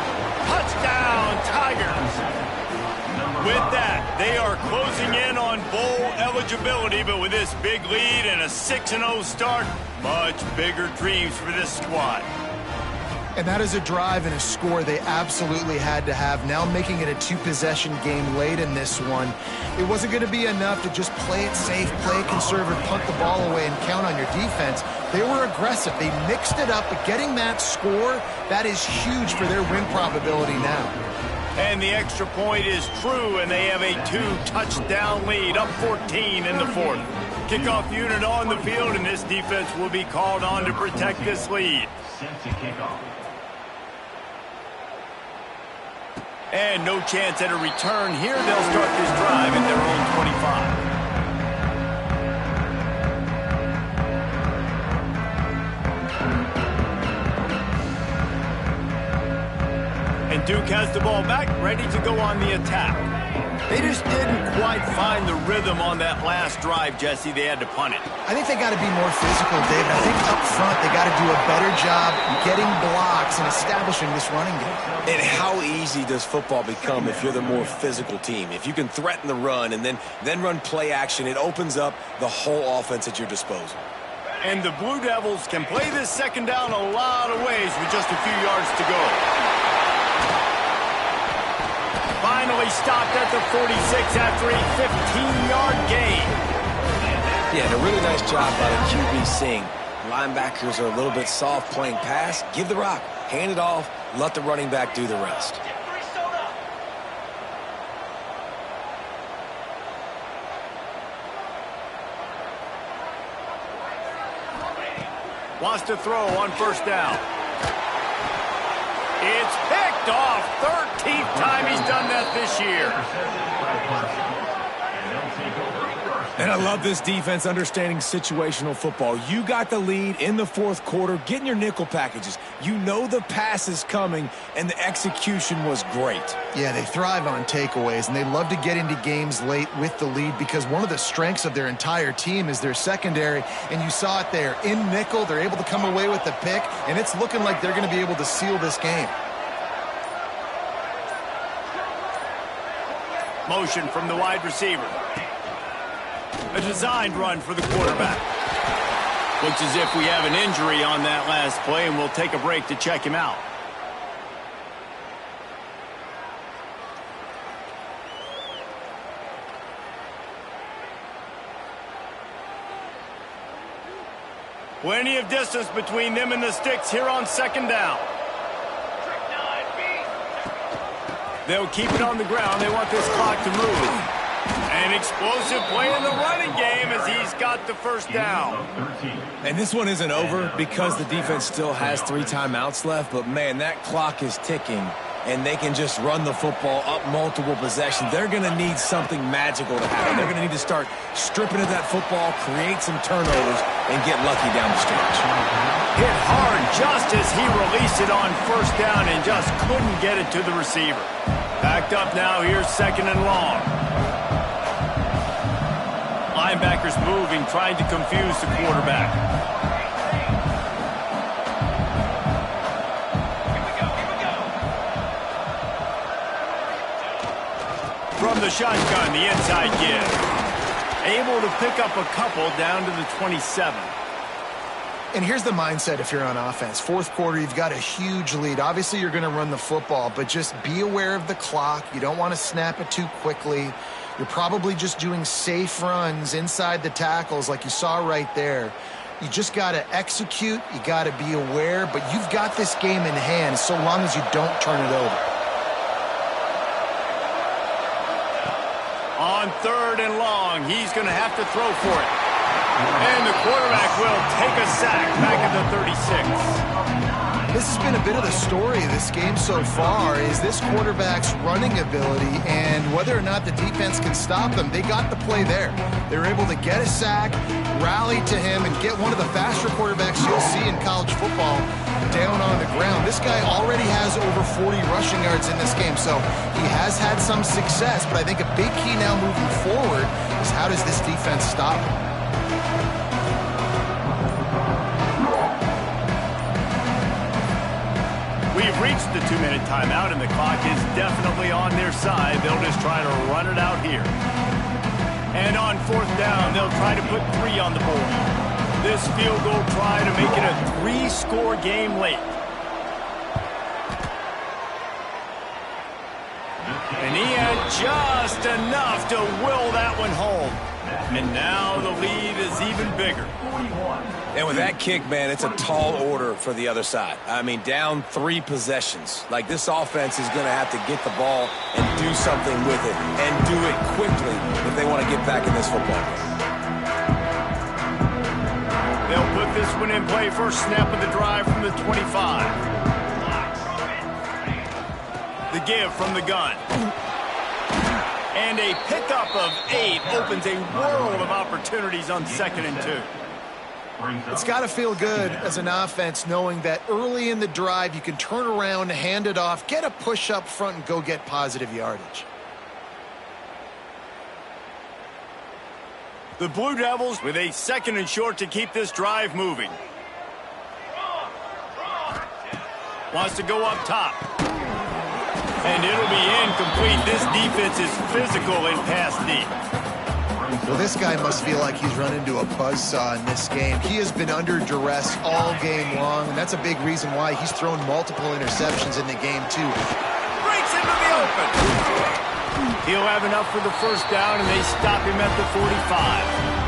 Touchdown, Tigers. With that, they are closing in on bowl eligibility, but with this big lead and a 6-0 start, much bigger dreams for this squad. And that is a drive and a score they absolutely had to have. Now making it a 2-possession game late in this one. It wasn't going to be enough to just play it safe, play it conservative, punt the ball away, and count on your defense. They were aggressive. They mixed it up, but getting that score, that is huge for their win probability now. And the extra point is true, and they have a 2-touchdown lead, up 14 in the 4th. Kickoff unit on the field, and this defense will be called on to protect this lead. Set to kick off. And no chance at a return here. They'll start this drive at their own 25. And Duke has the ball back, ready to go on the attack. They just didn't quite find the rhythm on that last drive, Jesse. They had to punt it. I think they got to be more physical, David. I think up front they got to do a better job getting blocks and establishing this running game. And how easy does football become if you're the more physical team? If you can threaten the run and then run play action, it opens up the whole offense at your disposal. And the Blue Devils can play this 2nd down a lot of ways with just a few yards to go. Finally stopped at the 46 after a 15-yard gain. Yeah, and a really nice job by the QB seeing. Linebackers are a little bit soft playing pass. Give the rock, hand it off, let the running back do the rest. Wants to throw on 1st down. It's picked off. 13th time he's done that this year. And I love this defense understanding situational football. You got the lead in the 4th quarter, getting your nickel packages. You know the pass is coming, and the execution was great. Yeah, they thrive on takeaways, and they love to get into games late with the lead because one of the strengths of their entire team is their secondary, and you saw it there. In nickel, they're able to come away with the pick, and it's looking like they're going to be able to seal this game. Motion from the wide receiver. A designed run for the quarterback. Looks as if we have an injury on that last play, and we'll take a break to check him out. Plenty of distance between them and the sticks here on 2nd down. They'll keep it on the ground. They want this clock to move. An explosive play in the running game as he's got the 1st down. And this one isn't over because the defense still has 3 timeouts left, but man, that clock is ticking, and they can just run the football up multiple possessions. They're going to need something magical to happen. They're going to need to start stripping of that football, create some turnovers, and get lucky down the stretch. Hit hard just as he released it on first down and just couldn't get it to the receiver. Backed up now, here's 2nd and long. Linebackers moving, trying to confuse the quarterback. From the shotgun, the inside give. Able to pick up a couple down to the 27. And here's the mindset if you're on offense. 4th quarter, you've got a huge lead. Obviously, you're going to run the football, but just be aware of the clock. You don't want to snap it too quickly. You're probably just doing safe runs inside the tackles like you saw right there. You just got to execute. You got to be aware, but you've got this game in hand so long as you don't turn it over. On 3rd and long, he's going to have to throw for it. And the quarterback will take a sack back at the 36. This has been a bit of the story of this game so far, is this quarterback's running ability and whether or not the defense can stop them. They got the play there. They were able to get a sack, rally to him, and get one of the faster quarterbacks you'll see in college football down on the ground. This guy already has over 40 rushing yards in this game, so he has had some success, but I think a big key now moving forward is how does this defense stop him? We've reached the 2-minute timeout, and the clock is definitely on their side. They'll just try to run it out here. And on 4th down, they'll try to put 3 on the board. This field goal try to make it a 3-score game late. And he had just enough to will that one home. And now the lead is even bigger. And with that kick, man, it's a tall order for the other side. I mean, down 3 possessions. Like, this offense is going to have to get the ball and do something with it, and do it quickly if they want to get back in this football game. They'll put this one in play. First snap of the drive from the 25. The give from the gun. And a pickup of 8 opens a world of opportunities on 2nd and 2. It's got to feel good as an offense knowing that early in the drive you can turn around, hand it off, get a push up front, and go get positive yardage. The Blue Devils with a 2nd and short to keep this drive moving. Wants to go up top. And it'll be incomplete. This defense is physical in pass deep. Well, this guy must feel like he's run into a buzzsaw in this game. He has been under duress all game long, and that's a big reason why he's thrown multiple interceptions in the game, too. Breaks into the open. He'll have enough for the first down, and they stop him at the 45.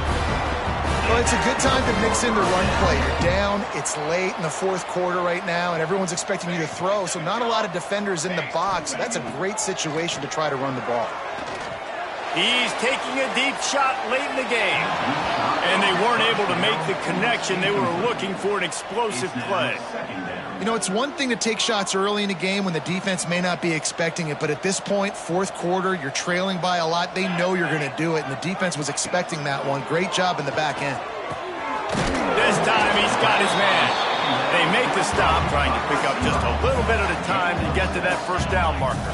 Well, it's a good time to mix in the run play. You're down, it's late in the 4th quarter right now, and everyone's expecting you to throw, so not a lot of defenders in the box. So that's a great situation to try to run the ball. He's taking a deep shot late in the game. And they weren't able to make the connection. They were looking for an explosive play. You know, it's one thing to take shots early in a game when the defense may not be expecting it, but at this point, 4th quarter, you're trailing by a lot. They know you're going to do it, and the defense was expecting that one. Great job in the back end. This time he's got his man. They make the stop, trying to pick up just a little bit at a time to get to that first down marker.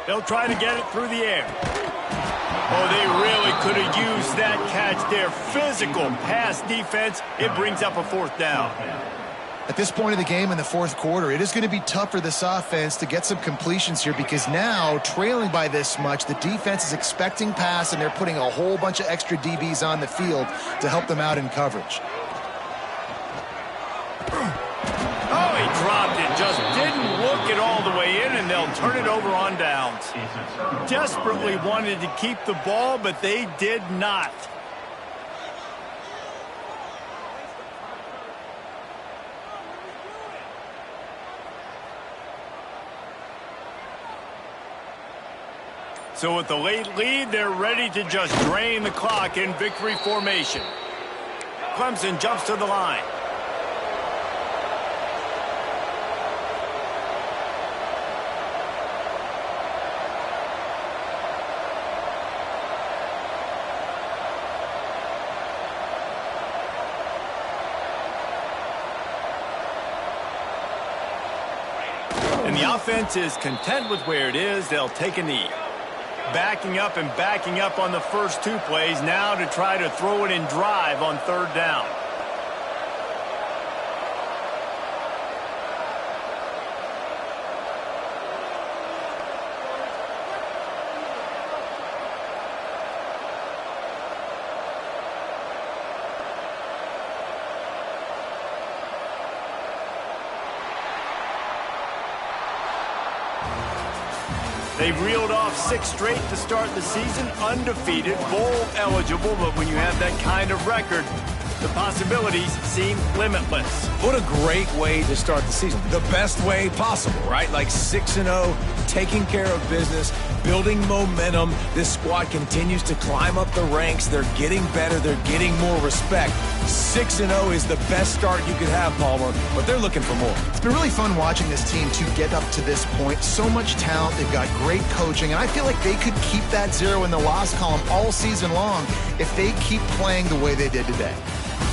They'll try to get it through the air. Oh, they really could have used that catch there. Physical pass defense. It brings up a 4th down. At this point of the game in the 4th quarter, it is going to be tough for this offense to get some completions here because now, trailing by this much, the defense is expecting pass, and they're putting a whole bunch of extra DBs on the field to help them out in coverage. Oh, he dropped it. Just didn't look it all the way in, and they'll turn it over on downs. Desperately wanted to keep the ball, but they did not. So with the late lead, they're ready to just drain the clock in victory formation. Clemson jumps to the line. And the offense is content with where it is. They'll take a knee. Backing up and backing up on the first 2 plays now to try to throw it in drive on 3rd down. They've reeled off 6 straight to start the season, undefeated, bowl eligible, but when you have that kind of record, the possibilities seem limitless. What a great way to start the season. The best way possible, right? Like 6-0, taking care of business, building momentum. This squad continues to climb up the ranks. They're getting better. They're getting more respect. 6-0 is the best start you could have, Palmer, but they're looking for more. It's been really fun watching this team to get up to this point. So much talent. They've got great coaching, and I feel like they could keep that 0 in the loss column all season long if they keep playing the way they did today.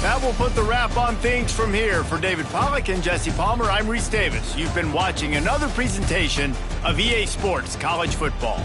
That will put the wrap on things from here. For David Pollack and Jesse Palmer, I'm Reese Davis. You've been watching another presentation of EA Sports College Football.